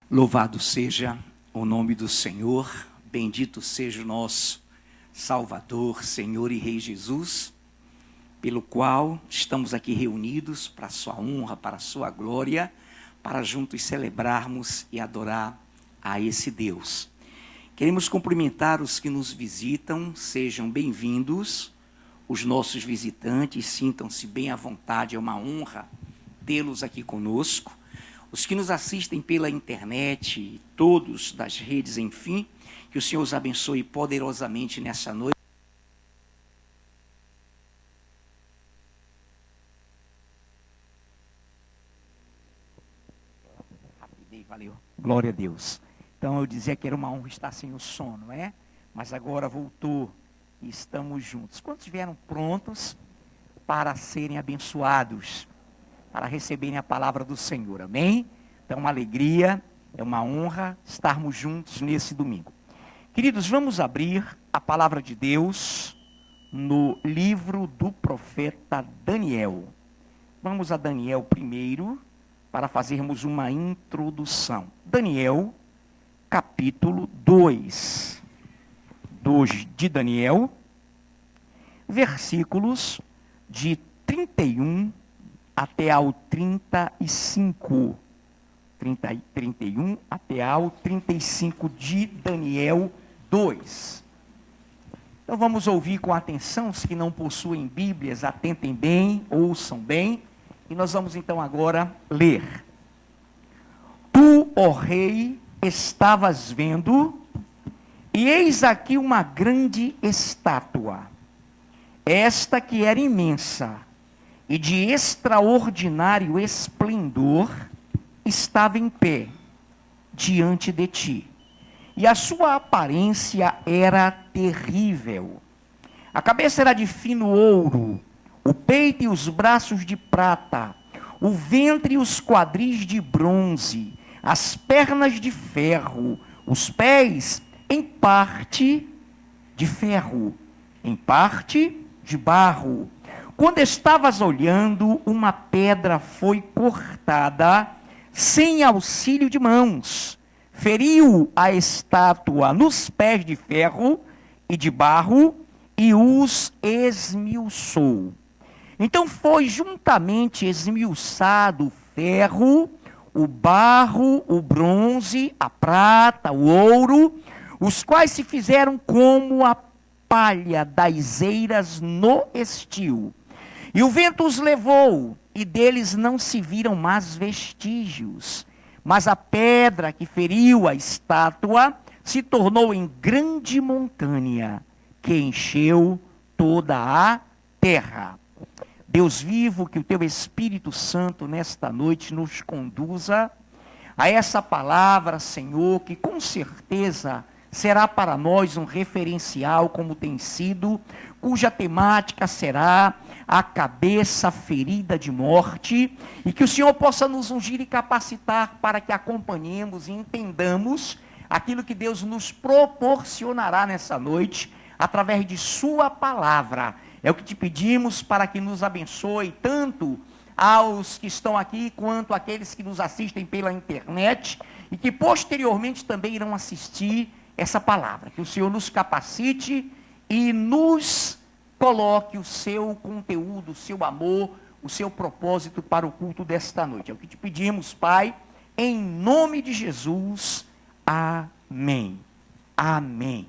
Louvado seja o nome do Senhor, bendito seja o nosso Salvador, Senhor e Rei Jesus, pelo qual estamos aqui reunidos para a sua honra, para a sua glória, para juntos celebrarmos e adorar a esse Deus. Queremos cumprimentar os que nos visitam, sejam bem-vindos, os nossos visitantes, sintam-se bem à vontade, é uma honra tê-los aqui conosco. Os que nos assistem pela internet, todos das redes, enfim, que o Senhor os abençoe poderosamente nessa noite. Valeu, glória a Deus. Então eu dizia que era uma honra estar sem o sono, não é? Mas agora voltou e estamos juntos. Quantos vieram prontos para serem abençoados? Para receberem a palavra do Senhor, amém? Então, uma alegria, é uma honra estarmos juntos nesse domingo. Queridos, vamos abrir a palavra de Deus no livro do profeta Daniel. Vamos a Daniel primeiro, para fazermos uma introdução. Daniel, capítulo 2 de Daniel, versículos de 31 até ao 35, 31 até ao 35 de Daniel 2. Então vamos ouvir com atenção, os que não possuem Bíblias, atentem bem, ouçam bem, e nós vamos então agora ler. Tu, ó rei, estavas vendo, e eis aqui uma grande estátua, esta que era imensa, e de extraordinário esplendor, estava em pé diante de ti. E a sua aparência era terrível. A cabeça era de fino ouro, o peito e os braços de prata, o ventre e os quadris de bronze, as pernas de ferro, os pés em parte de ferro, em parte de barro. Quando estavas olhando, uma pedra foi cortada, sem auxílio de mãos, feriu a estátua nos pés de ferro e de barro, e os esmiuçou. Então foi juntamente esmiuçado o ferro, o barro, o bronze, a prata, o ouro, os quais se fizeram como a palha das eiras no estio. E o vento os levou, e deles não se viram mais vestígios. Mas a pedra que feriu a estátua se tornou em grande montanha, que encheu toda a terra. Deus vivo, que o teu Espírito Santo nesta noite nos conduza a essa palavra, Senhor, que com certeza será para nós um referencial, como tem sido, cuja temática será a cabeça ferida de morte, e que o Senhor possa nos ungir e capacitar para que acompanhemos e entendamos aquilo que Deus nos proporcionará nessa noite, através de sua palavra. É o que te pedimos para que nos abençoe, tanto aos que estão aqui, quanto àqueles que nos assistem pela internet, e que posteriormente também irão assistir essa palavra. Que o Senhor nos capacite e nos coloque o seu conteúdo, o seu amor, o seu propósito para o culto desta noite. É o que te pedimos, Pai, em nome de Jesus. Amém. Amém.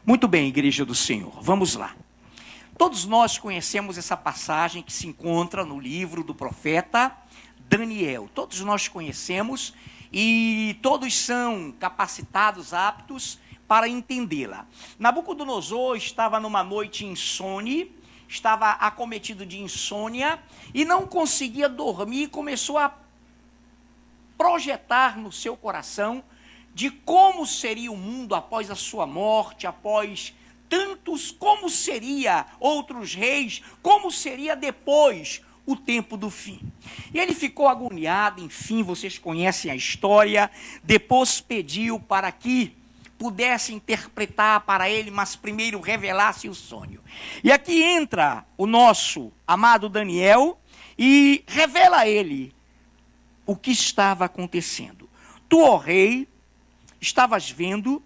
Muito bem, igreja do Senhor, vamos lá. Todos nós conhecemos essa passagem que se encontra no livro do profeta Daniel. Todos nós conhecemos e todos são capacitados, aptos para entendê-la. Nabucodonosor estava numa noite insone, estava acometido de insônia e não conseguia dormir, e começou a projetar no seu coração de como seria o mundo após a sua morte, após tantos, como seria outros reis, como seria depois o tempo do fim. E ele ficou agoniado, enfim, vocês conhecem a história, depois pediu para que pudesse interpretar para ele, mas primeiro revelasse o sonho. E aqui entra o nosso amado Daniel e revela a ele o que estava acontecendo. Tu, ó rei, estavas vendo,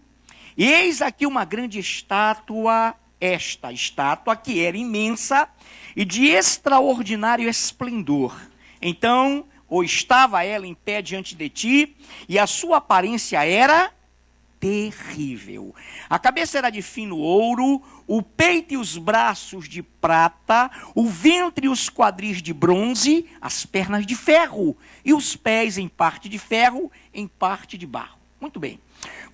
e eis aqui uma grande estátua, esta estátua que era imensa e de extraordinário esplendor. Então, ou estava ela em pé diante de ti, e a sua aparência era terrível. A cabeça era de fino ouro, o peito e os braços de prata, o ventre e os quadris de bronze, as pernas de ferro, e os pés em parte de ferro, em parte de barro. Muito bem.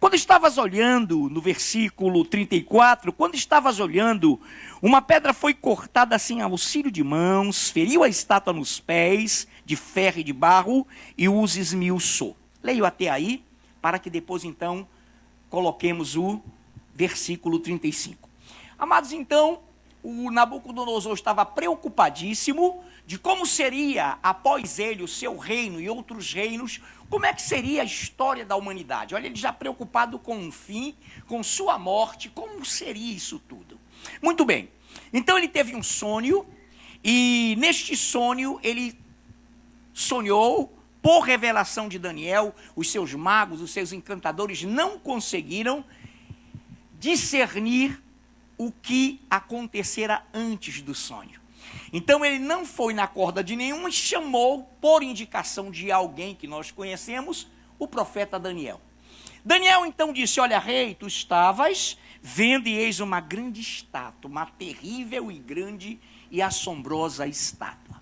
Quando estavas olhando, no versículo 34, quando estavas olhando, uma pedra foi cortada sem auxílio de mãos, feriu a estátua nos pés, de ferro e de barro, e os esmiuçou. Leio até aí, para que depois então coloquemos o versículo 35. Amados, então, o Nabucodonosor estava preocupadíssimo de como seria, após ele, o seu reino e outros reinos, como é que seria a história da humanidade. Olha, ele já preocupado com um fim, com sua morte, como seria isso tudo. Muito bem, então ele teve um sonho, e neste sonho ele sonhou, por revelação de Daniel, os seus magos, os seus encantadores não conseguiram discernir o que acontecera antes do sonho. Então ele não foi na corda de nenhum e chamou, por indicação de alguém que nós conhecemos, o profeta Daniel. Daniel então disse: olha, rei, tu estavas vendo e eis uma grande estátua, uma terrível e grande e assombrosa estátua.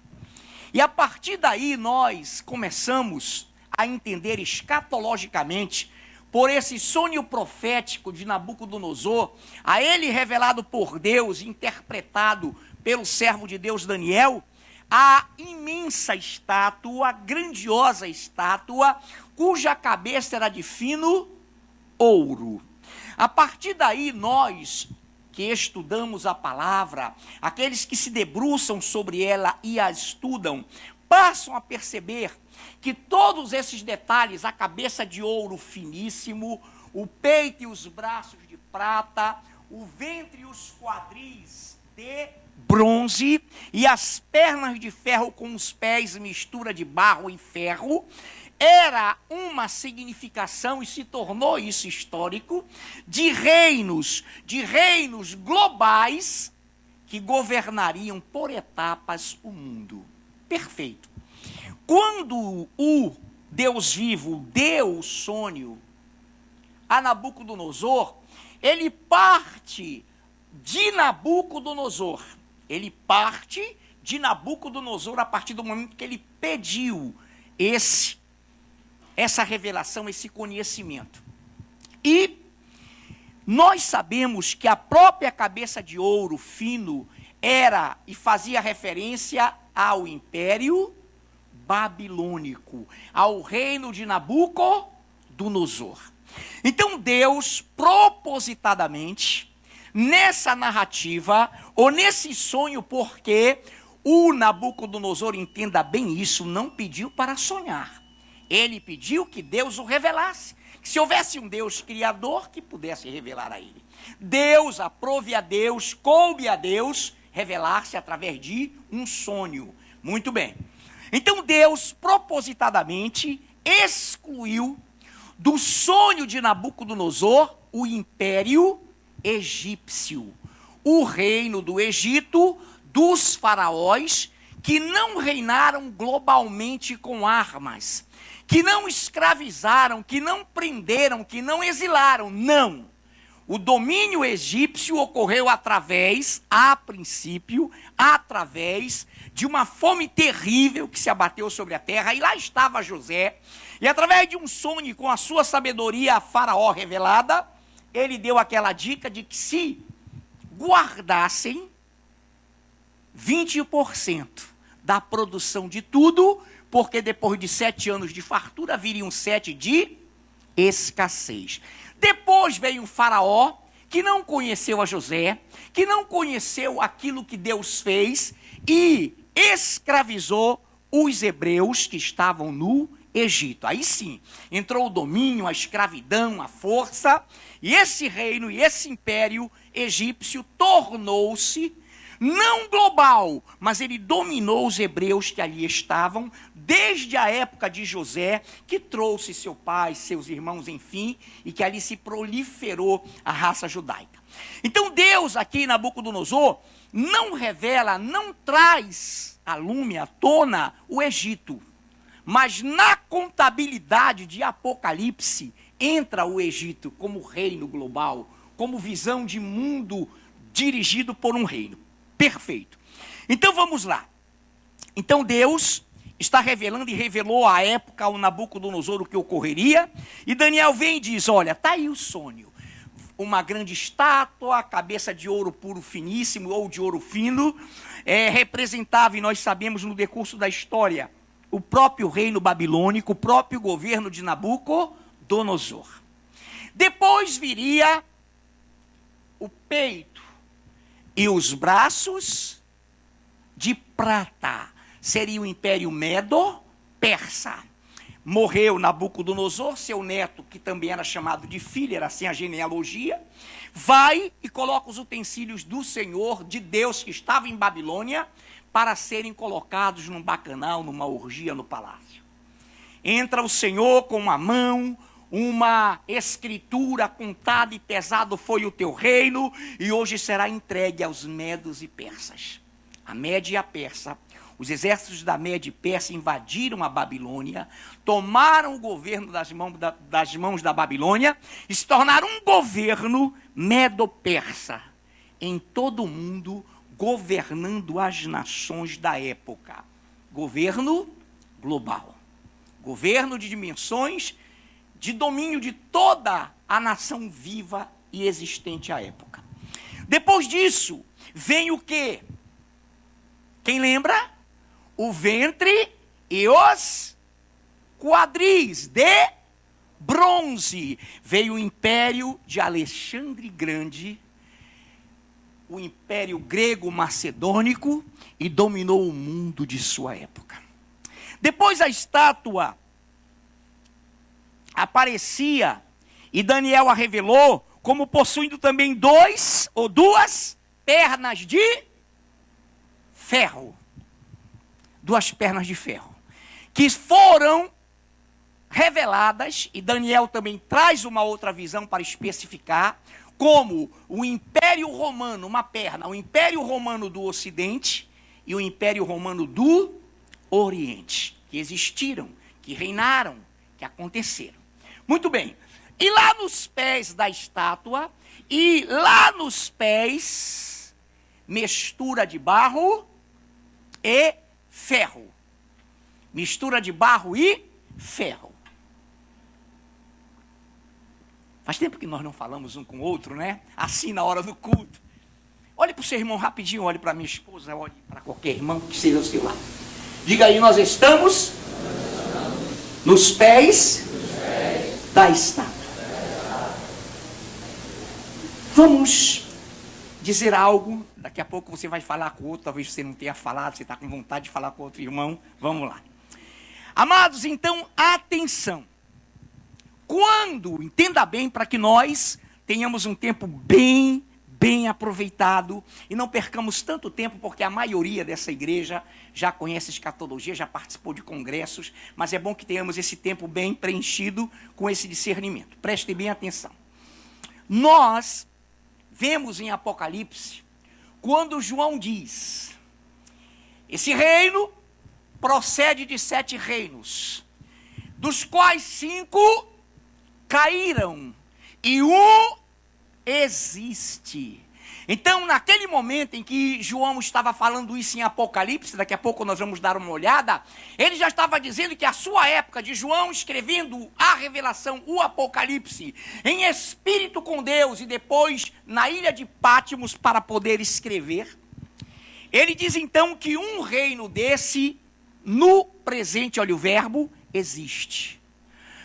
E a partir daí nós começamos a entender escatologicamente, por esse sonho profético de Nabucodonosor, a ele revelado por Deus, interpretado pelo servo de Deus Daniel, a imensa estátua, a grandiosa estátua, cuja cabeça era de fino ouro. A partir daí nós que estudamos a palavra, aqueles que se debruçam sobre ela e a estudam, passam a perceber que todos esses detalhes, a cabeça de ouro finíssimo, o peito e os braços de prata, o ventre e os quadris de bronze e as pernas de ferro com os pés, mistura de barro e ferro, era uma significação, e se tornou isso histórico, de reinos globais que governariam por etapas o mundo. Perfeito. Quando o Deus vivo deu o sonho a Nabucodonosor, ele parte de Nabucodonosor. Ele parte de Nabucodonosor a partir do momento que ele pediu essa revelação, esse conhecimento. E nós sabemos que a própria cabeça de ouro fino era e fazia referência ao Império Babilônico, ao reino de Nabucodonosor. Então Deus, propositadamente, nessa narrativa, ou nesse sonho, porque o Nabucodonosor, entenda bem isso, não pediu para sonhar. Ele pediu que Deus o revelasse. Que se houvesse um Deus criador, que pudesse revelar a ele. Deus, aprove a Deus, coube a Deus revelar-se através de um sonho. Muito bem. Então Deus, propositadamente, excluiu do sonho de Nabucodonosor o império egípcio. O reino do Egito, dos faraós, que não reinaram globalmente com armas, que não escravizaram, que não prenderam, que não exilaram. Não. O domínio egípcio ocorreu a princípio, através de uma fome terrível que se abateu sobre a terra. E lá estava José. E através de um sonho com a sua sabedoria a Faraó revelada, ele deu aquela dica de que se guardassem 20% da produção de tudo, porque depois de 7 anos de fartura, viriam 7 de escassez. Depois veio um faraó, que não conheceu a José, que não conheceu aquilo que Deus fez, e escravizou os hebreus que estavam no Egito. Aí sim, entrou o domínio, a escravidão, a força, e esse reino e esse império egípcio tornou-se não global, mas ele dominou os hebreus que ali estavam, desde a época de José, que trouxe seu pai, seus irmãos, enfim, e que ali se proliferou a raça judaica. Então Deus aqui em Nabucodonosor não revela, não traz a lume, à tona, o Egito. Mas na contabilidade de Apocalipse, entra o Egito como reino global, como visão de mundo dirigido por um reino. Perfeito. Então vamos lá. Então Deus está revelando e revelou à época ao Nabucodonosor o que ocorreria. E Daniel vem e diz, olha, está aí o sonho. Uma grande estátua, cabeça de ouro puro finíssimo ou de ouro fino, representava, e nós sabemos no decurso da história, o próprio reino babilônico, o próprio governo de Nabucodonosor. Depois viria o peito e os braços de prata. Seria o Império Medo-Persa. Morreu Nabucodonosor, seu neto, que também era chamado de filho, era assim a genealogia, vai e coloca os utensílios do Senhor, de Deus, que estava em Babilônia, para serem colocados num bacanal, numa orgia no palácio. Entra o Senhor com uma mão, uma escritura contada e pesado foi o teu reino, e hoje será entregue aos medos e persas. A Média e a Persa, os exércitos da Média e Persa invadiram a Babilônia, tomaram o governo das mãos da Babilônia e se tornaram um governo medo-persa em todo o mundo, governando as nações da época. Governo global. Governo de dimensões, de domínio de toda a nação viva e existente à época. Depois disso, vem o quê? Quem lembra? O ventre e os quadris de bronze. Veio o império de Alexandre Grande, o império grego-macedônico, e dominou o mundo de sua época. Depois a estátua aparecia, e Daniel a revelou, como possuindo também duas pernas de ferro. Duas pernas de ferro, que foram reveladas, e Daniel também traz uma outra visão para especificar, como o Império Romano, uma perna, o Império Romano do Ocidente e o Império Romano do Oriente, que existiram, que reinaram, que aconteceram. Muito bem, e lá nos pés da estátua, e lá nos pés, mistura de barro e ferro. Mistura de barro e ferro. Faz tempo que nós não falamos um com o outro, né? Assim na hora do culto. Olhe para o seu irmão rapidinho, olhe para minha esposa, olhe para qualquer irmão que seja o seu lado. Diga aí, nós estamos nos pés da estátua. Vamos dizer algo, daqui a pouco você vai falar com o outro, talvez você não tenha falado, você está com vontade de falar com outro irmão, vamos lá. Amados, então, atenção. Quando, entenda bem, para que nós tenhamos um tempo bem aproveitado e não percamos tanto tempo, porque a maioria dessa igreja já conhece escatologia, já participou de congressos, mas é bom que tenhamos esse tempo bem preenchido com esse discernimento. Prestem bem atenção. Nós vemos em Apocalipse, quando João diz, esse reino procede de 7 reinos, dos quais 5 caíram, e um existe. Então, naquele momento em que João estava falando isso em Apocalipse, daqui a pouco nós vamos dar uma olhada, ele já estava dizendo que a sua época de João, escrevendo a revelação, o Apocalipse, em espírito com Deus, e depois na ilha de Pátimos para poder escrever, ele diz então que um reino desse, no presente, olha o verbo, existe.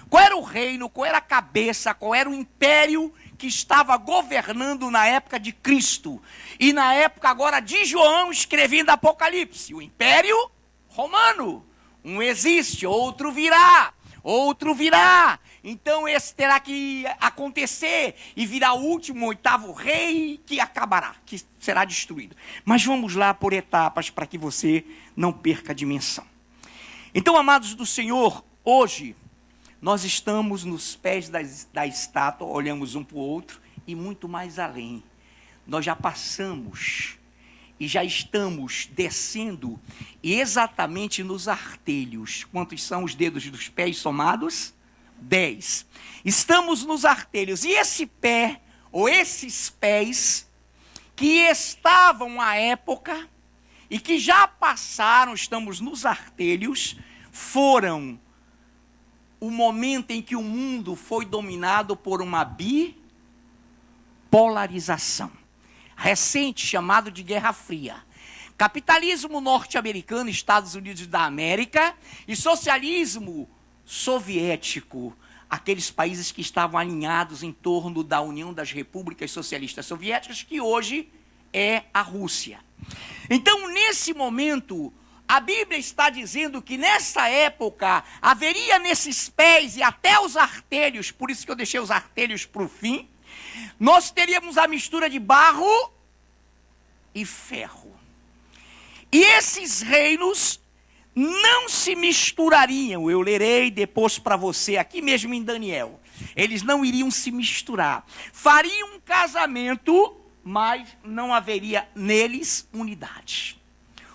Qual era o reino, qual era a cabeça, qual era o império que estava governando na época de Cristo e na época agora de João escrevendo Apocalipse? O Império Romano. Um existe, outro virá. outro virá. Então esse terá que acontecer e virá o último, oitavo rei que acabará, que será destruído. Mas vamos lá por etapas para que você não perca a dimensão. Então, amados do Senhor, hoje nós estamos nos pés da estátua, olhamos um para o outro e muito mais além. Nós já passamos e já estamos descendo exatamente nos artelhos. Quantos são os dedos dos pés somados? 10. Estamos nos artelhos. E esse pé, ou esses pés, que estavam à época e que já passaram, estamos nos artelhos, foram o momento em que o mundo foi dominado por uma bipolarização recente, chamado de Guerra Fria. Capitalismo norte-americano, Estados Unidos da América, e socialismo soviético, aqueles países que estavam alinhados em torno da União das Repúblicas Socialistas Soviéticas, que hoje é a Rússia. Então, nesse momento, a Bíblia está dizendo que nessa época haveria nesses pés e até os artelhos, por isso que eu deixei os artelhos para o fim, nós teríamos a mistura de barro e ferro. E esses reinos não se misturariam. Eu lerei depois para você, aqui mesmo em Daniel. Eles não iriam se misturar. Fariam um casamento, mas não haveria neles unidade.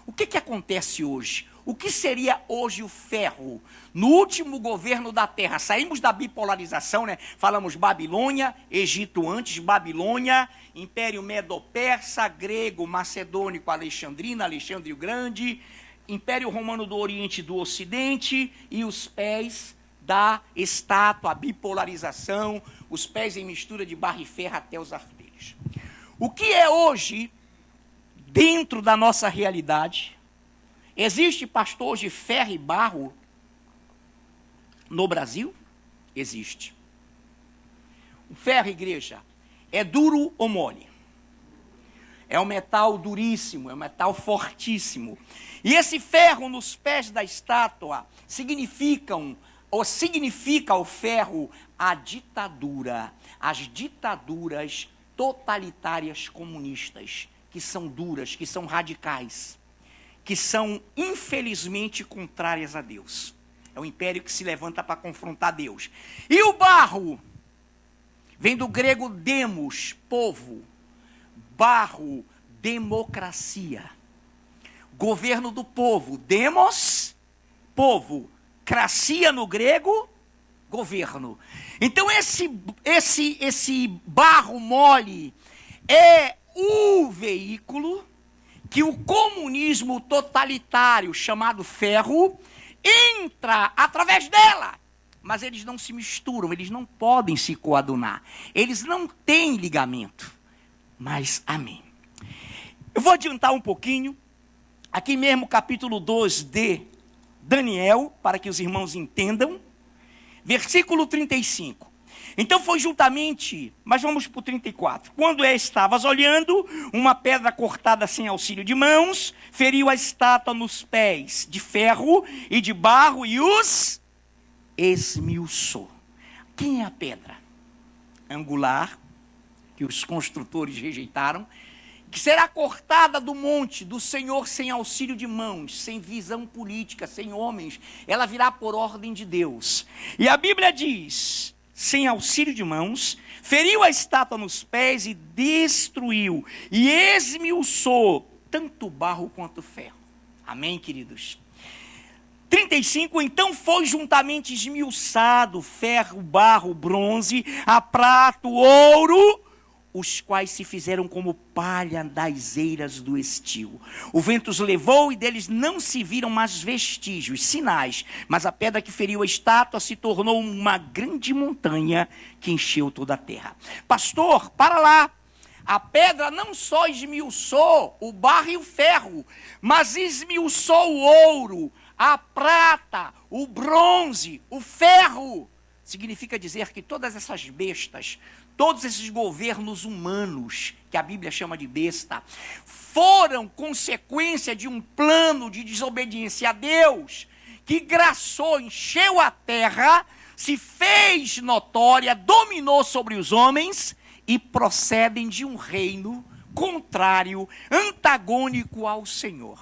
O que acontece hoje? O que seria hoje o ferro? No último governo da terra, saímos da bipolarização, né? Falamos Babilônia, Egito antes, Babilônia, Império Medo-Persa, grego, macedônico, alexandrino, Alexandre o Grande, Império Romano do Oriente e do Ocidente, e os pés da estátua, a bipolarização, os pés em mistura de barro e ferro até os artelhos. O que é hoje, dentro da nossa realidade? Existe pastor de ferro e barro no Brasil? Existe. O ferro, igreja, é duro ou mole? É um metal duríssimo, é um metal fortíssimo. E esse ferro nos pés da estátua significa o ferro a ditadura, as ditaduras totalitárias comunistas, que são duras, que são radicais, que são, infelizmente, contrárias a Deus. É o império que se levanta para confrontar Deus. E o barro vem do grego demos, povo, barro, democracia. Governo do povo, demos, povo, cracia no grego, governo. Então esse barro mole é o veículo que o comunismo totalitário, chamado ferro, entra através dela. Mas eles não se misturam, eles não podem se coadunar. Eles não têm ligamento. Mas, amém. Eu vou adiantar um pouquinho, aqui mesmo capítulo 2 de Daniel, para que os irmãos entendam. Versículo 35. Então foi juntamente, mas vamos para o 34. Quando estavas olhando, uma pedra cortada sem auxílio de mãos, feriu a estátua nos pés de ferro e de barro e os esmiuçou. Quem é a pedra? Angular, que os construtores rejeitaram, que será cortada do monte do Senhor sem auxílio de mãos, sem visão política, sem homens. Ela virá por ordem de Deus. E a Bíblia diz, sem auxílio de mãos, feriu a estátua nos pés e destruiu, e esmiuçou tanto barro quanto ferro. Amém, queridos? 35, então foi juntamente esmiuçado ferro, barro, bronze, a prata, o ouro, os quais se fizeram como palha das eiras do estio. O vento os levou e deles não se viram mais vestígios, sinais. Mas a pedra que feriu a estátua se tornou uma grande montanha que encheu toda a terra. Pastor, para lá. A pedra não só esmiuçou o barro e o ferro, mas esmiuçou o ouro, a prata, o bronze, o ferro. Significa dizer que todas essas bestas, todos esses governos humanos, que a Bíblia chama de besta, foram consequência de um plano de desobediência a Deus, que graçou, encheu a terra, se fez notória, dominou sobre os homens e procedem de um reino contrário, antagônico ao Senhor.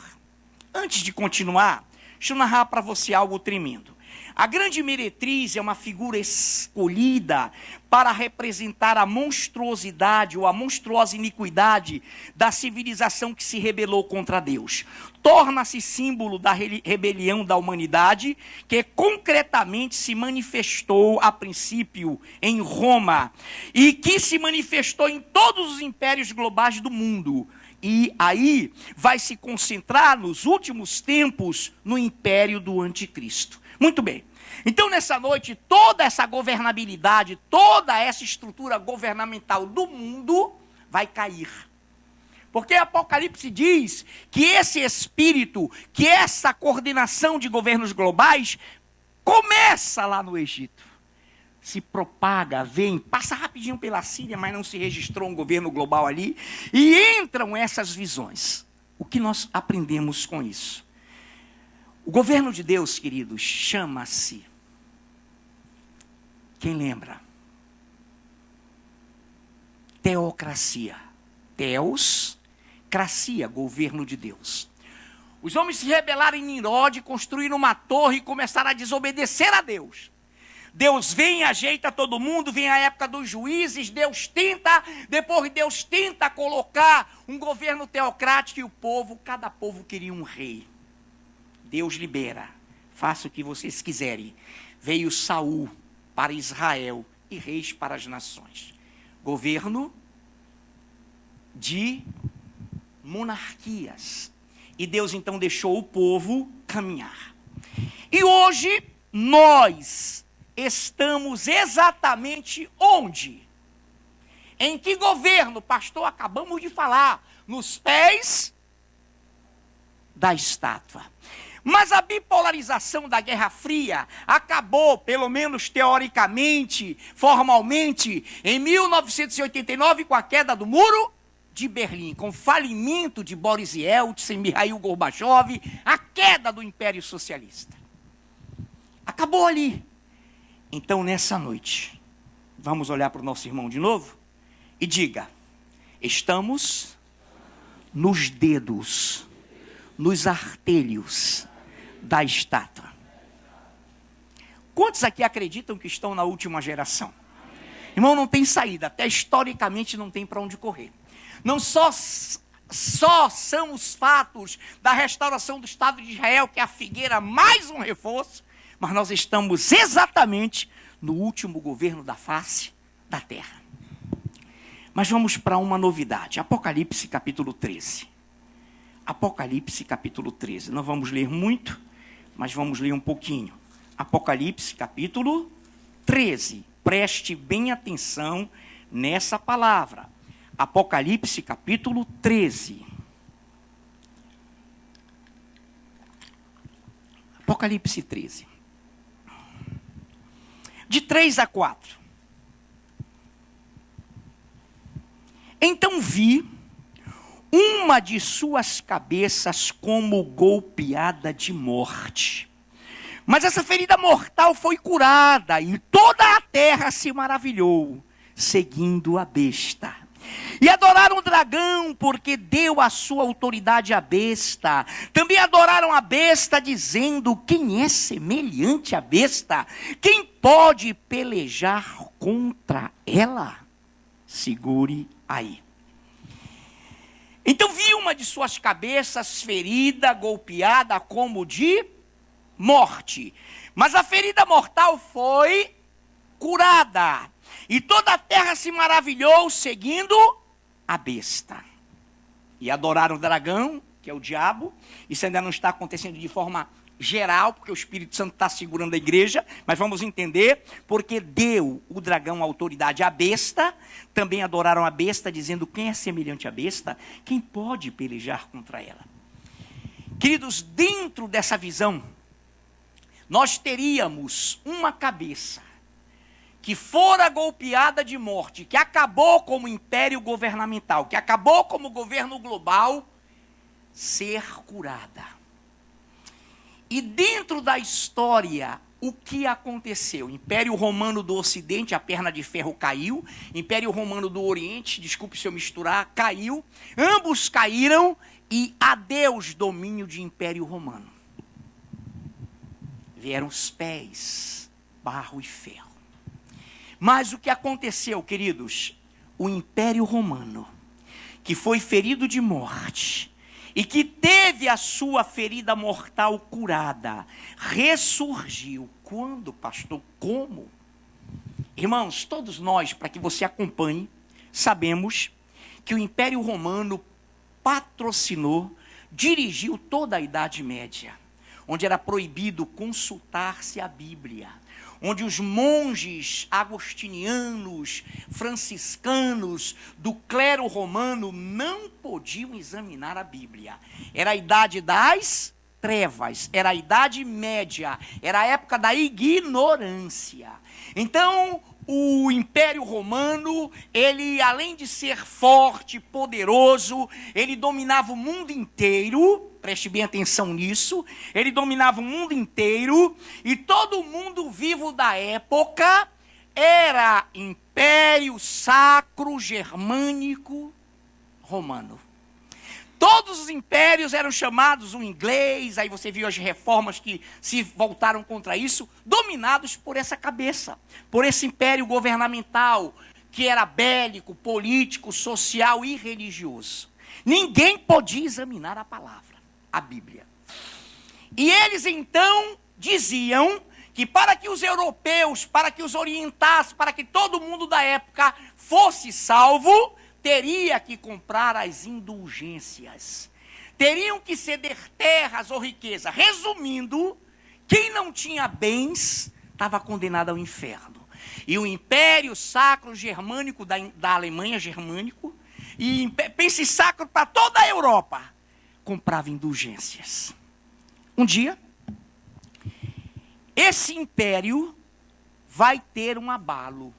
Antes de continuar, deixa eu narrar para você algo tremendo. A grande meretriz é uma figura escolhida para representar a monstruosidade ou a monstruosa iniquidade da civilização que se rebelou contra Deus. Torna-se símbolo da rebelião da humanidade, que concretamente se manifestou a princípio em Roma e que se manifestou em todos os impérios globais do mundo. E aí vai se concentrar nos últimos tempos no império do anticristo. Muito bem. Então, nessa noite, toda essa governabilidade, toda essa estrutura governamental do mundo vai cair. Porque Apocalipse diz que esse espírito, que essa coordenação de governos globais, começa lá no Egito. Se propaga, vem, passa rapidinho pela Síria, mas não se registrou um governo global ali. E entram essas visões. O que nós aprendemos com isso? O governo de Deus, queridos, chama-se, quem lembra? Teocracia. Teos, cracia, governo de Deus. Os homens se rebelaram em Nimrod, construíram uma torre e começaram a desobedecer a Deus. Deus vem e ajeita todo mundo, vem a época dos juízes, depois Deus tenta colocar um governo teocrático e o povo, cada povo queria um rei. Deus libera, faça o que vocês quiserem. Veio Saul para Israel e reis para as nações. Governo de monarquias. E Deus então deixou o povo caminhar. E hoje nós estamos exatamente onde? Em que governo, pastor? Acabamos de falar, nos pés da estátua. Mas a bipolarização da Guerra Fria acabou, pelo menos teoricamente, formalmente, em 1989 com a queda do Muro de Berlim, com o falimento de Boris Yeltsin, Mikhail Gorbachev, a queda do Império Socialista. Acabou ali. Então, nessa noite, vamos olhar para o nosso irmão de novo e diga, estamos nos dedos, nos artelhos da estátua. Quantos aqui acreditam que estão na última geração? Irmão, não tem saída, até historicamente não tem para onde correr. Não só são os fatos da restauração do Estado de Israel, que é a figueira mais um reforço, mas nós estamos exatamente no último governo da face da terra. Mas vamos para uma novidade, Apocalipse capítulo 13. Apocalipse capítulo 13, não vamos ler muito, mas vamos ler um pouquinho. Apocalipse capítulo 13, preste bem atenção nessa palavra. Apocalipse capítulo 13. Apocalipse 13. De 3 a 4. Então vi uma de suas cabeças como golpeada de morte. Mas essa ferida mortal foi curada, e toda a terra se maravilhou, seguindo a besta. E adoraram o dragão, porque deu a sua autoridade à besta. Também adoraram a besta, dizendo, quem é semelhante à besta? Quem pode pelejar contra ela? Segure aí. Então vi uma de suas cabeças ferida, golpeada como de morte. Mas a ferida mortal foi curada. E toda a terra se maravilhou seguindo a besta. E adoraram o dragão, que é o diabo. Isso ainda não está acontecendo de forma geral, porque o Espírito Santo está segurando a igreja, mas vamos entender, porque deu o dragão autoridade à besta, também adoraram a besta, dizendo, quem é semelhante à besta? Quem pode pelejar contra ela? Queridos, dentro dessa visão, nós teríamos uma cabeça, que fora golpeada de morte, que acabou como império governamental, que acabou como governo global, ser curada. E dentro da história, o que aconteceu? Império Romano do Ocidente, a perna de ferro caiu. Império Romano do Oriente, desculpe se eu misturar, caiu. Ambos caíram e adeus domínio de Império Romano. Vieram os pés, barro e ferro. Mas o que aconteceu, queridos? O Império Romano, que foi ferido de morte, e que teve a sua ferida mortal curada, ressurgiu. Quando, pastor? Como? Irmãos, todos nós, para que você acompanhe, sabemos que o Império Romano patrocinou, dirigiu toda a Idade Média, onde era proibido consultar-se a Bíblia, onde os monges agostinianos, franciscanos, do clero romano não podiam examinar a Bíblia. Era a idade das trevas, era a Idade Média, era a época da ignorância. Então, o Império Romano, ele, além de ser forte, poderoso, ele dominava o mundo inteiro. Preste bem atenção nisso. Ele dominava o mundo inteiro e todo mundo vivo da época era Império Sacro Germânico Romano. Todos os impérios eram chamados, o inglês, aí você viu as reformas que se voltaram contra isso, dominados por essa cabeça, por esse império governamental, que era bélico, político, social e religioso. Ninguém podia examinar a palavra, a Bíblia. E eles então diziam que para que os europeus, para que os orientais, para que todo mundo da época fosse salvo, teria que comprar as indulgências. Teriam que ceder terras ou riqueza. Resumindo, quem não tinha bens estava condenado ao inferno. E o Império Sacro Germânico da Alemanha, germânico, e pense sacro para toda a Europa, comprava indulgências. Um dia, esse império vai ter um abalo,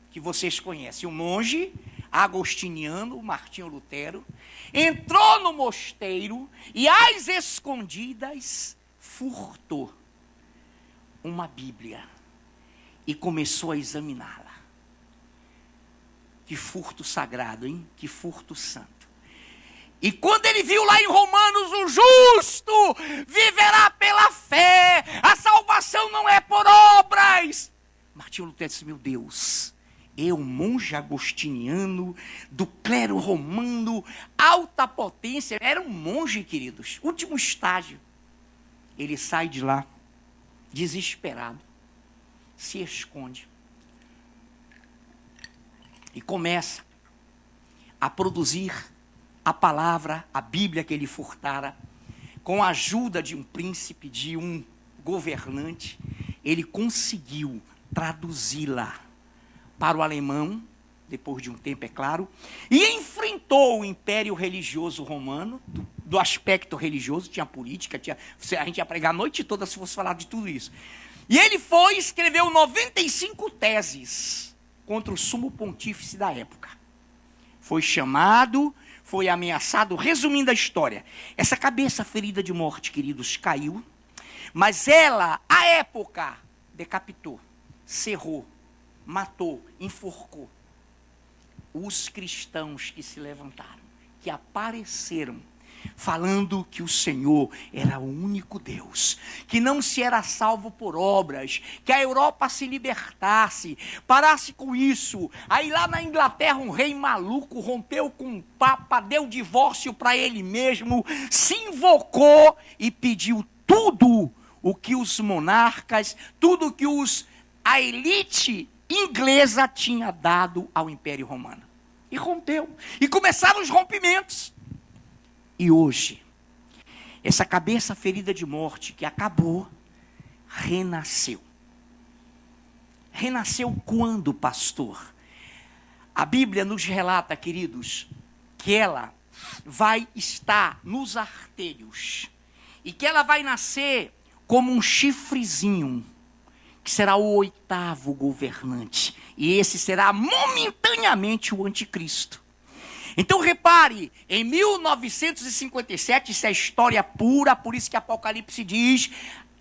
que vocês conhecem. O monge agostiniano, Martinho Lutero, entrou no mosteiro e às escondidas furtou uma Bíblia e começou a examiná-la. Que furto sagrado, hein? Que furto santo. E quando ele viu lá em Romanos, o justo viverá pela fé, a salvação não é por obras. Martinho Lutero disse, meu Deus, eu, monge agostiniano, do clero romano, alta potência, era um monge, queridos, último estágio. Ele sai de lá, desesperado, se esconde e começa a produzir a palavra, a Bíblia que ele furtara, com a ajuda de um príncipe, de um governante, ele conseguiu traduzi-la para o alemão, depois de um tempo, é claro, e enfrentou o império religioso romano, do aspecto religioso, tinha política, a gente ia pregar a noite toda se fosse falar de tudo isso. E ele foi e escreveu 95 teses contra o sumo pontífice da época. Foi chamado, foi ameaçado, resumindo a história. Essa cabeça ferida de morte, queridos, caiu, mas ela, à época, decapitou, cerrou, matou, enforcou os cristãos que se levantaram, que apareceram, falando que o Senhor era o único Deus, que não se era salvo por obras, que a Europa se libertasse, parasse com isso. Aí lá na Inglaterra um rei maluco rompeu com o Papa, deu divórcio para ele mesmo, se invocou e pediu tudo o que os monarcas, tudo o que a elite inglesa tinha dado ao Império Romano. E rompeu. E começaram os rompimentos. E hoje, essa cabeça ferida de morte que acabou, renasceu. Renasceu quando, pastor? A Bíblia nos relata, queridos, que ela vai estar nos artelhos. E que ela vai nascer como um chifrezinho, que será o 8º governante. E esse será momentaneamente o anticristo. Então repare, em 1957, isso é história pura, por isso que Apocalipse diz,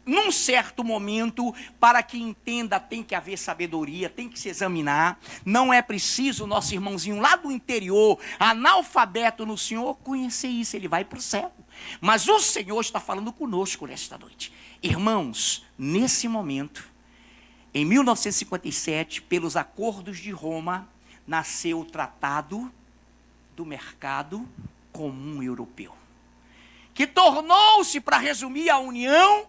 num certo momento, para que entenda, tem que haver sabedoria, tem que se examinar. Não é preciso o nosso irmãozinho lá do interior, analfabeto no Senhor, conhecer isso, ele vai para o céu. Mas o Senhor está falando conosco nesta noite. Irmãos, nesse momento, em 1957, pelos acordos de Roma, nasceu o Tratado do Mercado Comum Europeu, que tornou-se, para resumir, a União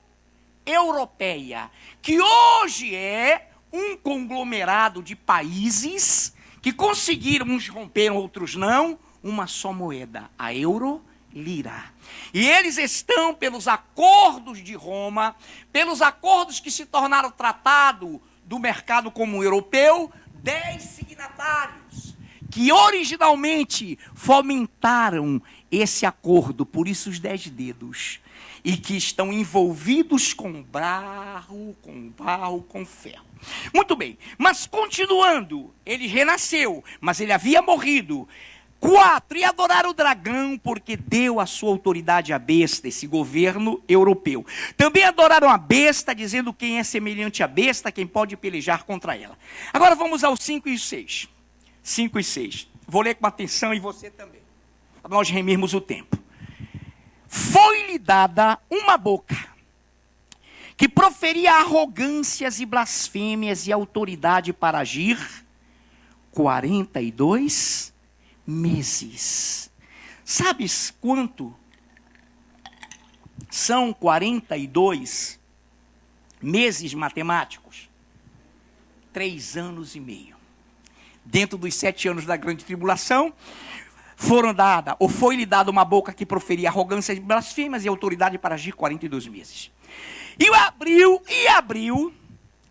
Europeia, que hoje é um conglomerado de países que conseguiram, uns romperam, outros não, uma só moeda, a euro-lira. E eles estão, pelos acordos de Roma, pelos acordos que se tornaram Tratado do Mercado Comum Europeu, 10 signatários, que originalmente fomentaram esse acordo, por isso os 10 dedos, e que estão envolvidos com barro, com ferro. Muito bem, mas continuando, ele renasceu, mas ele havia morrido. 4, e adoraram o dragão, porque deu a sua autoridade à besta, esse governo europeu. Também adoraram a besta, dizendo quem é semelhante à besta, quem pode pelejar contra ela. Agora vamos aos 5 e 6. 5 e 6. Vou ler com atenção e você também, para nós remirmos o tempo. Foi-lhe dada uma boca que proferia arrogâncias e blasfêmias e autoridade para agir 42 meses. Sabes quanto são 42 meses matemáticos? 3 anos e meio. Dentro dos 7 anos da grande tribulação, foi-lhe dada uma boca que proferia arrogâncias, blasfêmias e autoridade para agir 42 meses. E abriu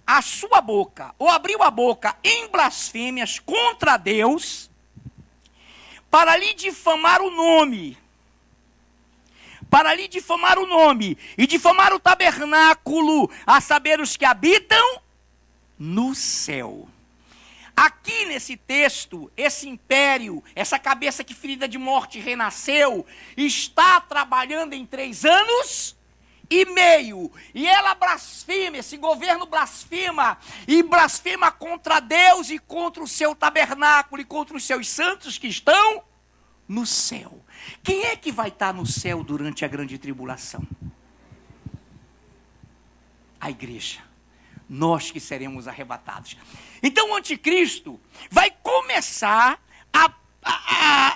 a sua boca, ou abriu a boca em blasfêmias contra Deus, para lhe difamar o nome. E difamar o tabernáculo, a saber, os que habitam no céu. Aqui nesse texto, esse império, essa cabeça que ferida de morte renasceu, está trabalhando em 3 anos e meio. E ela blasfema, esse governo blasfema, e blasfema contra Deus e contra o seu tabernáculo e contra os seus santos que estão no céu. Quem é que vai estar no céu durante a grande tribulação? A igreja. Nós que seremos arrebatados. Então o anticristo vai começar a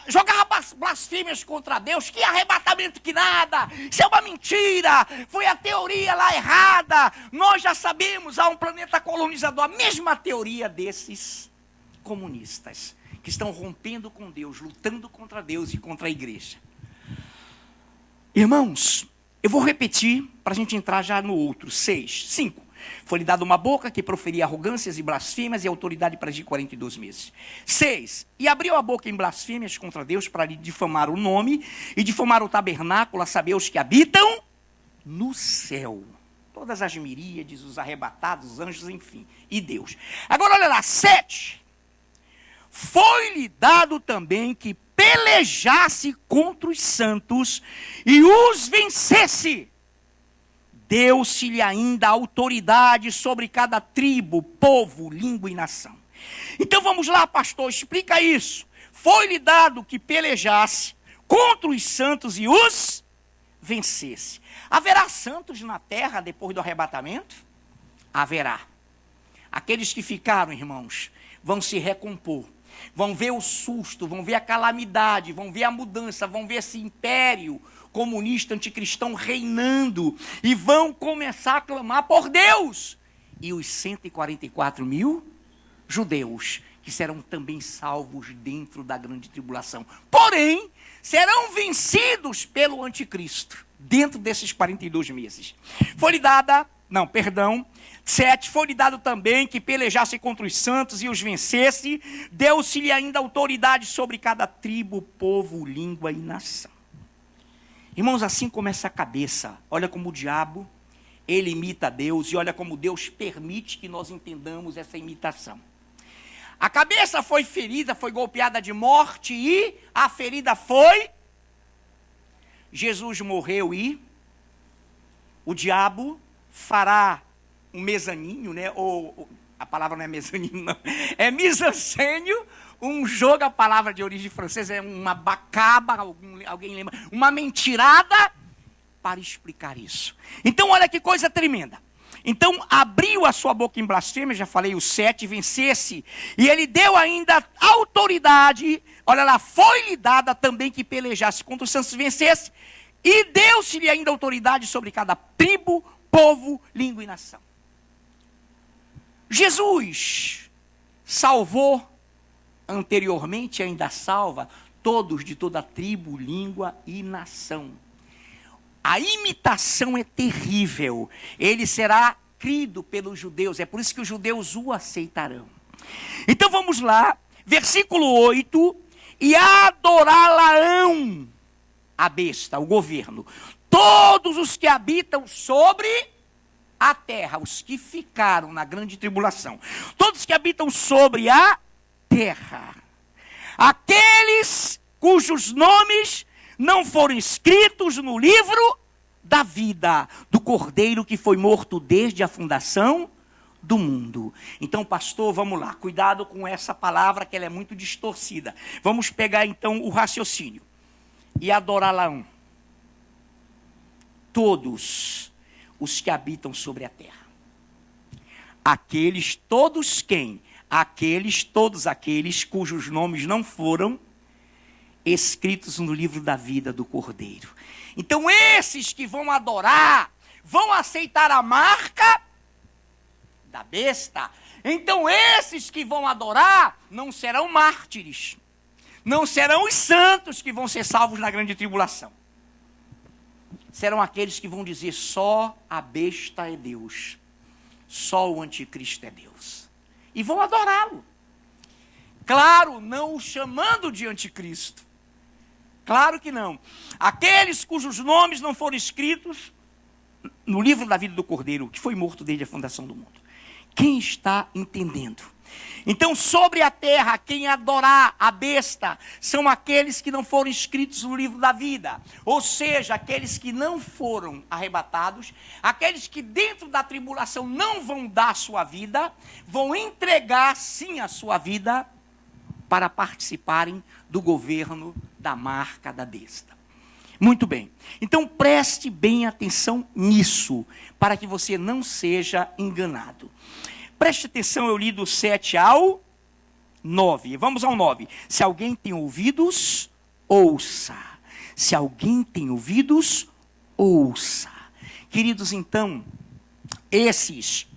jogar blasfêmias contra Deus. Que arrebatamento que nada, isso é uma mentira, foi a teoria lá errada. Nós já sabemos, há um planeta colonizador, a mesma teoria desses comunistas, que estão rompendo com Deus, lutando contra Deus e contra a igreja. Irmãos, eu vou repetir para a gente entrar já no outro. 5. Foi-lhe dada uma boca que proferia arrogâncias e blasfêmias e autoridade para agir 42 meses. 6. E abriu a boca em blasfêmias contra Deus para lhe difamar o nome e difamar o tabernáculo, a saber, os que habitam no céu. Todas as miríades, os arrebatados, os anjos, enfim. E Deus. Agora olha lá, 7. Foi-lhe dado também que pelejasse contra os santos e os vencesse. Deu-se-lhe ainda autoridade sobre cada tribo, povo, língua e nação. Então vamos lá, pastor, explica isso. Foi-lhe dado que pelejasse contra os santos e os vencesse. Haverá santos na terra depois do arrebatamento? Haverá. Aqueles que ficaram, irmãos, vão se recompor. Vão ver o susto, vão ver a calamidade, vão ver a mudança, vão ver esse império comunista, anticristão reinando, e vão começar a clamar por Deus. E os 144 mil judeus, que serão também salvos dentro da grande tribulação. Porém, serão vencidos pelo anticristo, dentro desses 42 meses. Foi-lhe dada, 7, foi-lhe dado também que pelejasse contra os santos e os vencesse, deu-se-lhe ainda autoridade sobre cada tribo, povo, língua e nação. Irmãos, assim começa a cabeça. Olha como o diabo, ele imita Deus, e olha como Deus permite que nós entendamos essa imitação. A cabeça foi ferida, foi golpeada de morte e a ferida foi... Jesus morreu e o diabo fará um mezaninho, né? Ou a palavra não é mezaninho, não. É mise-en-scène, um jogo, a palavra de origem francesa é uma bacaba, alguém lembra? Uma mentirada para explicar isso. Então, olha que coisa tremenda. Então, abriu a sua boca em blasfêmia, já falei, o 7, vencesse. E ele deu ainda autoridade, olha lá, foi-lhe dada também que pelejasse contra os santos e vencesse. E deu-se-lhe ainda autoridade sobre cada tribo, povo, língua e nação. Jesus salvou anteriormente, ainda salva, todos de toda tribo, língua e nação. A imitação é terrível. Ele será crido pelos judeus. É por isso que os judeus o aceitarão. Então vamos lá. Versículo 8. E adorá-la-ão a besta, o governo. Todos os que habitam sobre a terra. Os que ficaram na grande tribulação. Todos que habitam sobre a terra. Aqueles cujos nomes não foram escritos no livro da vida do Cordeiro que foi morto desde a fundação do mundo. Então, pastor, vamos lá. Cuidado com essa palavra que ela é muito distorcida. Vamos pegar então o raciocínio. E adorá-la-ão. Todos os que habitam sobre a terra. Aqueles, todos quem? Todos aqueles cujos nomes não foram escritos no livro da vida do Cordeiro. Então esses que vão adorar, vão aceitar a marca da besta. Então esses que vão adorar não serão mártires. Não serão os santos que vão ser salvos na grande tribulação. Serão aqueles que vão dizer só a besta é Deus. Só o anticristo é Deus. E vão adorá-lo. Claro, não o chamando de anticristo. Claro que não. Aqueles cujos nomes não foram escritos no livro da vida do Cordeiro, que foi morto desde a fundação do mundo. Quem está entendendo? Então, sobre a terra, quem adorar a besta são aqueles que não foram escritos no livro da vida. Ou seja, aqueles que não foram arrebatados, aqueles que dentro da tribulação não vão dar a sua vida, vão entregar sim a sua vida para participarem do governo da marca da besta. Muito bem. Então preste bem atenção nisso, para que você não seja enganado. Preste atenção, eu li do 7 ao 9. Vamos ao 9. Se alguém tem ouvidos, ouça. Se alguém tem ouvidos, ouça. Queridos, então, esses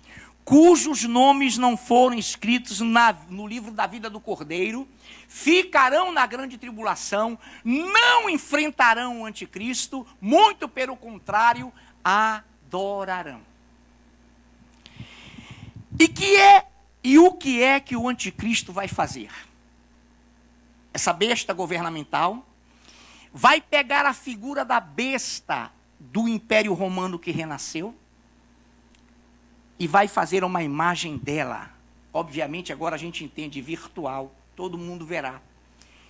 cujos nomes não foram escritos no livro da vida do Cordeiro, ficarão na grande tribulação, não enfrentarão o anticristo, muito pelo contrário, adorarão. E o que é que o anticristo vai fazer? Essa besta governamental vai pegar a figura da besta do Império Romano que renasceu, e vai fazer uma imagem dela. Obviamente, agora a gente entende, virtual. Todo mundo verá.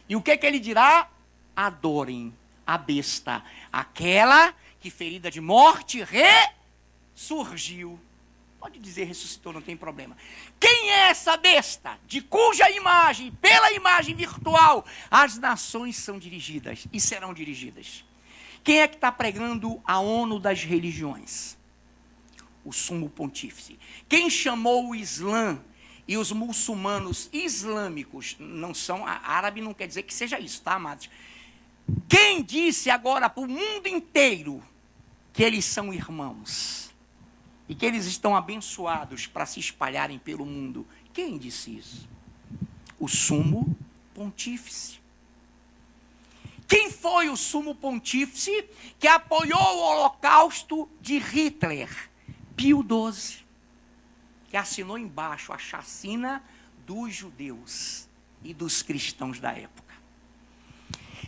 E o que ele dirá? Adorem a besta. Aquela que, ferida de morte, ressurgiu. Pode dizer ressuscitou, não tem problema. Quem é essa besta? De cuja imagem, pela imagem virtual, as nações são dirigidas e serão dirigidas. Quem é que está pregando a ONU das religiões? O sumo pontífice. Quem chamou o Islã e os muçulmanos islâmicos, não são, árabe não quer dizer que seja isso, tá, amados? Quem disse agora para o mundo inteiro que eles são irmãos e que eles estão abençoados para se espalharem pelo mundo? Quem disse isso? O sumo pontífice. Quem foi o sumo pontífice que apoiou o holocausto de Hitler? Pio XII, que assinou embaixo a chacina dos judeus e dos cristãos da época.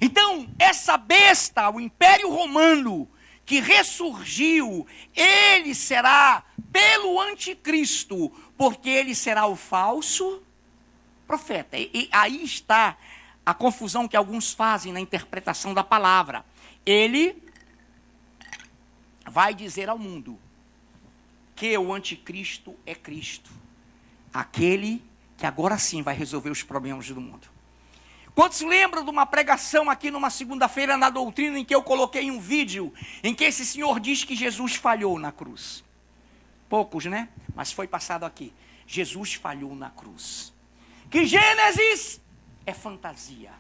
Então, essa besta, o Império Romano, que ressurgiu, ele será pelo anticristo, porque ele será o falso profeta. E aí está a confusão que alguns fazem na interpretação da palavra. Ele vai dizer ao mundo que o anticristo é Cristo, aquele que agora sim vai resolver os problemas do mundo. Quantos lembram de uma pregação aqui numa segunda-feira na doutrina em que eu coloquei um vídeo em que esse senhor diz que Jesus falhou na cruz? Poucos, né? Mas foi passado aqui. Jesus falhou na cruz. Que Gênesis é fantasia,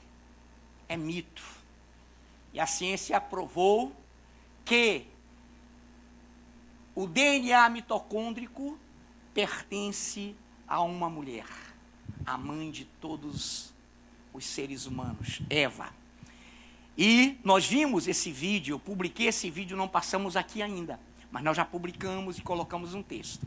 é mito. E a ciência provou que o DNA mitocôndrico pertence a uma mulher, a mãe de todos os seres humanos, Eva. E nós vimos esse vídeo, eu publiquei esse vídeo, não passamos aqui ainda, mas nós já publicamos e colocamos um texto.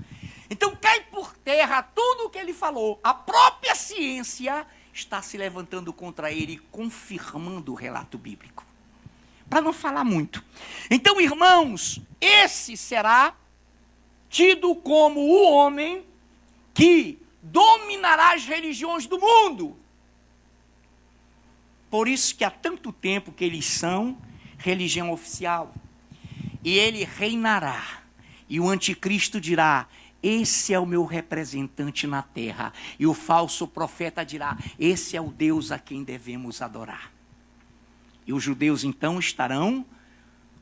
Então cai por terra tudo o que ele falou. A própria ciência está se levantando contra ele, confirmando o relato bíblico. Para não falar muito. Então, irmãos, esse será tido como o homem que dominará as religiões do mundo. Por isso que há tanto tempo que eles são religião oficial. E ele reinará. E o anticristo dirá: esse é o meu representante na terra. E o falso profeta dirá: esse é o Deus a quem devemos adorar. E os judeus então estarão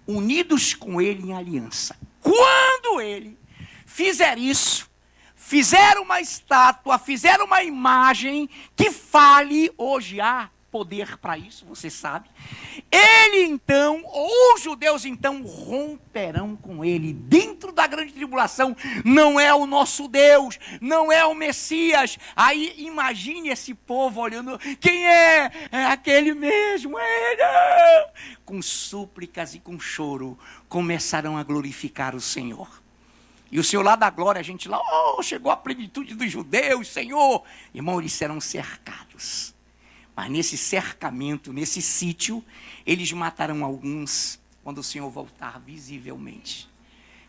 unidos com ele em aliança. Quando ele fizer isso, fizer uma estátua, fizer uma imagem que fale, hoje há poder para isso, você sabe. Ele então, ou os judeus então, romperão com ele dentro da grande tribulação. Não é o nosso Deus, não é o Messias. Aí imagine esse povo olhando: quem é? É aquele mesmo, é ele. Com súplicas e com choro começarão a glorificar o Senhor. E o Senhor lá da glória, a gente lá: oh, chegou a plenitude dos judeus, Senhor. Irmão, eles serão cercados. Mas nesse cercamento, nesse sítio, eles matarão alguns quando o Senhor voltar visivelmente.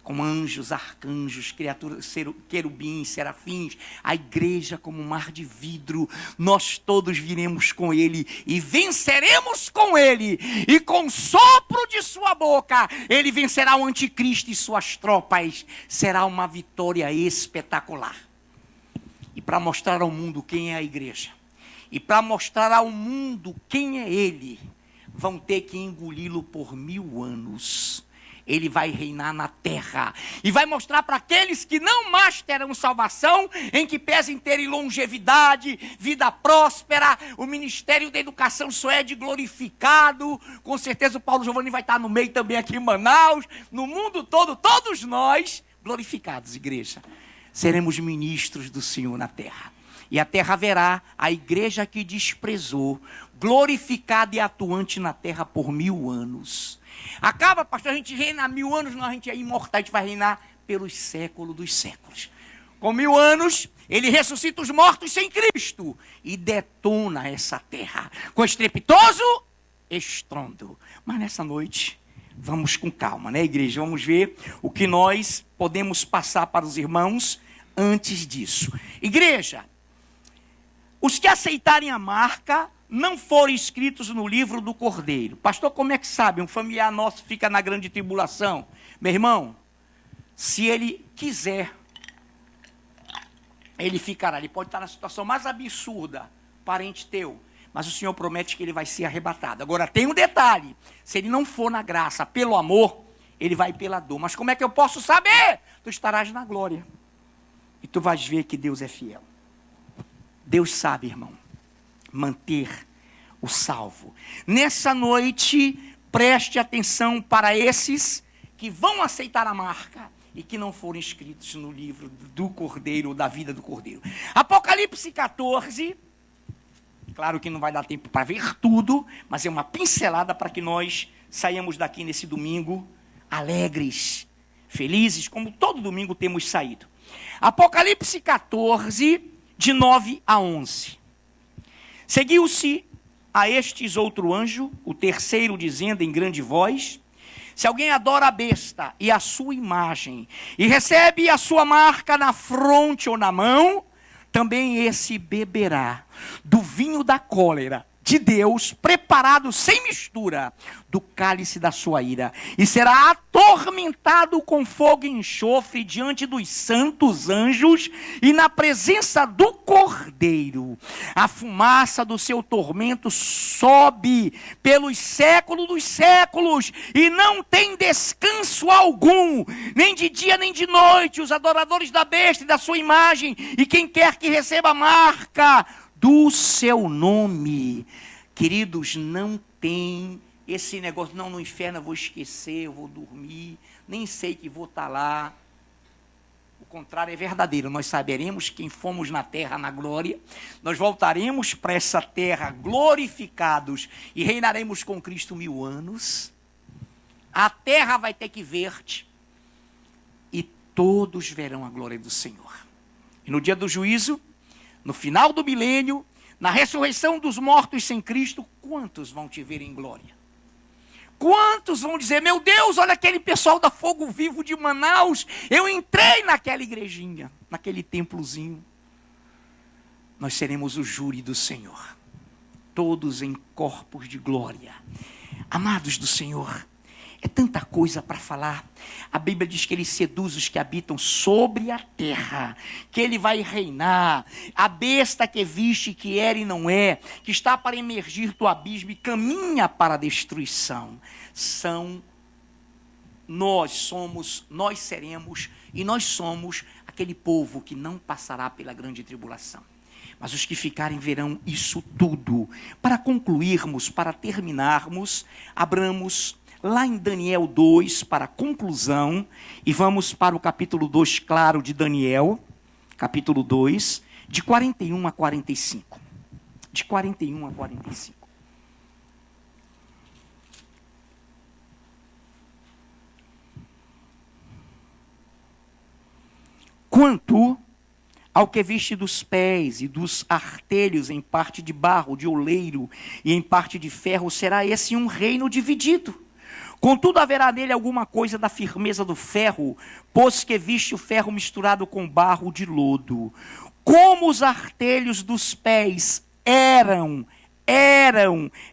Com anjos, arcanjos, criaturas, querubins, serafins, a igreja como um mar de vidro, nós todos viremos com ele e venceremos com ele. E com o sopro de sua boca, ele vencerá o anticristo e suas tropas. Será uma vitória espetacular. E para mostrar ao mundo quem é a igreja, e para mostrar ao mundo quem é ele, vão ter que engoli-lo por 1000 anos. Ele vai reinar na terra. E vai mostrar para aqueles que não mais terão salvação, em que pesem terem longevidade, vida próspera, o ministério da educação só é de glorificado. Com certeza o Paulo Giovanni vai estar no meio também aqui em Manaus. No mundo todo, todos nós, glorificados, igreja, seremos ministros do Senhor na terra. E a terra verá a igreja que desprezou, glorificada e atuante na terra por 1000 anos. Acaba, pastor, a gente reina 1000 anos, não, a gente é imortal, a gente vai reinar pelos séculos dos séculos. Com 1000 anos, ele ressuscita os mortos sem Cristo e detona essa terra com estrepitoso estrondo. Mas nessa noite, vamos com calma, né, igreja? Vamos ver o que nós podemos passar para os irmãos antes disso. Igreja, os que aceitarem a marca não forem inscritos no livro do Cordeiro. Pastor, como é que sabe? Um familiar nosso fica na grande tribulação. Meu irmão, se ele quiser, ele ficará. Ele pode estar na situação mais absurda, parente teu, mas o Senhor promete que ele vai ser arrebatado. Agora tem um detalhe: se ele não for na graça, pelo amor, ele vai pela dor. Mas como é que eu posso saber? Tu estarás na glória e tu vais ver que Deus é fiel. Deus sabe, irmão, manter o salvo. Nessa noite, preste atenção para esses que vão aceitar a marca e que não foram inscritos no livro do Cordeiro, ou da vida do Cordeiro. Apocalipse 14, claro que não vai dar tempo para ver tudo, mas é uma pincelada para que nós saiamos daqui nesse domingo alegres, felizes, como todo domingo temos saído. Apocalipse 14, de 9 a 11. Seguiu-se a estes outro anjo, o terceiro, dizendo em grande voz: se alguém adora a besta e a sua imagem, e recebe a sua marca na fronte ou na mão, também esse beberá do vinho da cólera de Deus, preparado sem mistura, do cálice da sua ira, e será atormentado com fogo e enxofre diante dos santos anjos e na presença do Cordeiro. A fumaça do seu tormento sobe pelos séculos dos séculos, e não tem descanso algum, nem de dia nem de noite, os adoradores da besta e da sua imagem, e quem quer que receba a marca do seu nome. Queridos, não tem esse negócio, não, no inferno eu vou esquecer, eu vou dormir, nem sei que vou estar lá. O contrário é verdadeiro, nós saberemos quem fomos na terra na glória, nós voltaremos para essa terra glorificados e reinaremos com Cristo 1000 anos. A terra vai ter que ver-te e todos verão a glória do Senhor. E no dia do juízo, no final do milênio, na ressurreição dos mortos sem Cristo, quantos vão te ver em glória? Quantos vão dizer, meu Deus, olha aquele pessoal da Fogo Vivo de Manaus, eu entrei naquela igrejinha, naquele templozinho. Nós seremos o júri do Senhor, todos em corpos de glória. Amados do Senhor, é tanta coisa para falar. A Bíblia diz que ele seduz os que habitam sobre a terra, que ele vai reinar. A besta que viste, que era e não é, que está para emergir do abismo e caminha para a destruição. Nós seremos e nós somos aquele povo que não passará pela grande tribulação. Mas os que ficarem verão isso tudo. Para concluirmos, para terminarmos, abramos lá em Daniel 2, para a conclusão, e vamos para o capítulo 2, claro, de Daniel, capítulo 2, de 41 a 45. De 41 a 45. Quanto ao que viste dos pés e dos artelhos em parte de barro, de oleiro, e em parte de ferro, será esse um reino dividido. Contudo, haverá nele alguma coisa da firmeza do ferro, pois que viste o ferro misturado com barro de lodo. Como os artelhos dos pés eram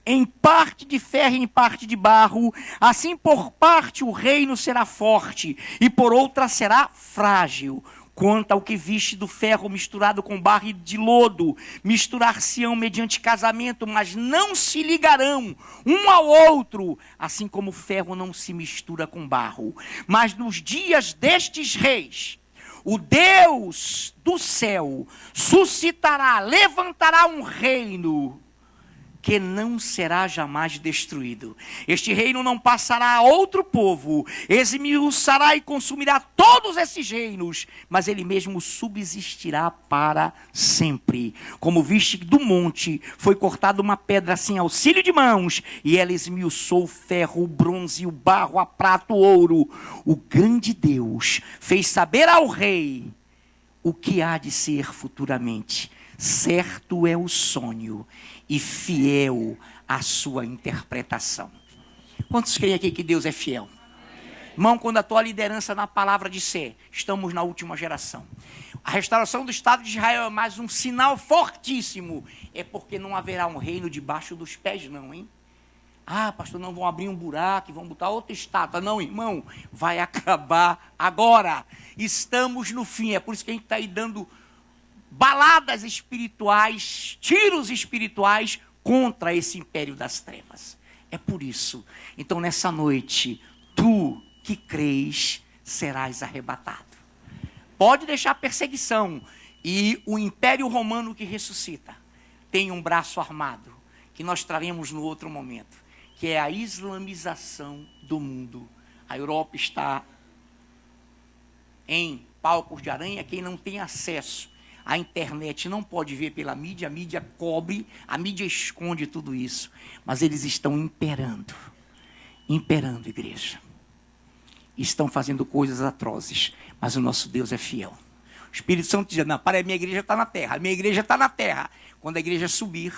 em parte de ferro e em parte de barro, assim por parte o reino será forte, e por outra será frágil. Quanto ao que viste do ferro misturado com barro e de lodo, misturar-se-ão mediante casamento, mas não se ligarão um ao outro, assim como o ferro não se mistura com barro. Mas nos dias destes reis, o Deus do céu suscitará, levantará um reino que não será jamais destruído. Este reino não passará a outro povo, esmiuçará e consumirá todos esses reinos, mas ele mesmo subsistirá para sempre. Como viste do monte, foi cortada uma pedra sem auxílio de mãos, e ela esmiuçou o ferro, o bronze, o barro, a prata, o ouro. O grande Deus fez saber ao rei o que há de ser futuramente. Certo é o sonho e fiel a sua interpretação. Quantos creem aqui que Deus é fiel? Irmão, quando a tua liderança na palavra disser, estamos na última geração. A restauração do Estado de Israel é mais um sinal fortíssimo. É porque não haverá um reino debaixo dos pés não, hein? Ah, pastor, não vão abrir um buraco e vão botar outra estátua. Não, irmão, vai acabar agora. Estamos no fim, é por isso que a gente está aí dando baladas espirituais, tiros espirituais contra esse império das trevas. É por isso. Então, nessa noite, tu que crês, serás arrebatado. Pode deixar a perseguição. E o império romano que ressuscita tem um braço armado, que nós traremos no outro momento, que é a islamização do mundo. A Europa está em palcos de aranha. Quem não tem acesso a internet não pode ver pela mídia, a mídia cobre, a mídia esconde tudo isso. Mas eles estão imperando, igreja. Estão fazendo coisas atrozes, mas o nosso Deus é fiel. O Espírito Santo diz, não, para, a minha igreja está na terra, a minha igreja está na terra. Quando a igreja subir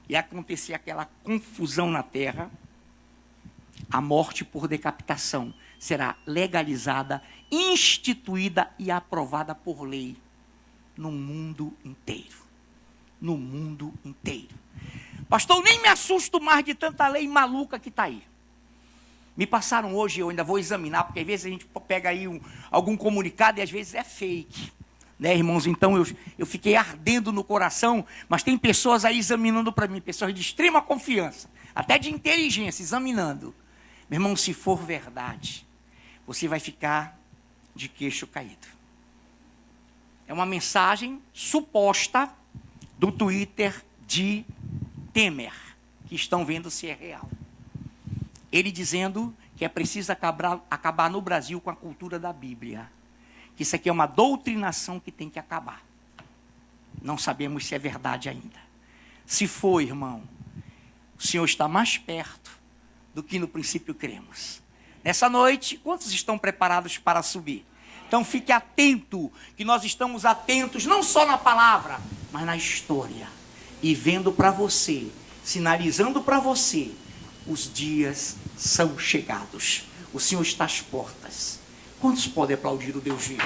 e acontecer aquela confusão na terra, a morte por decapitação será legalizada, instituída e aprovada por lei. no mundo inteiro. No mundo inteiro. Pastor, eu nem me assusto mais de tanta lei maluca que está aí. Me passaram hoje, eu ainda vou examinar, porque às vezes a gente pega aí algum comunicado e às vezes é fake. Né, irmãos? Então eu fiquei ardendo no coração, mas tem pessoas aí examinando para mim, pessoas de extrema confiança, até de inteligência, examinando. Meu irmão, se for verdade, você vai ficar de queixo caído. É uma mensagem suposta do Twitter de Temer, que estão vendo se é real. Ele dizendo que é preciso acabar no Brasil com a cultura da Bíblia. Que isso aqui é uma doutrinação que tem que acabar. Não sabemos se é verdade ainda. Se for, irmão, o Senhor está mais perto do que no princípio cremos. Nessa noite, quantos estão preparados para subir? Então fique atento, que nós estamos atentos não só na palavra, mas na história. E vendo para você, sinalizando para você, os dias são chegados. O Senhor está às portas. Quantos podem aplaudir o Deus vivo?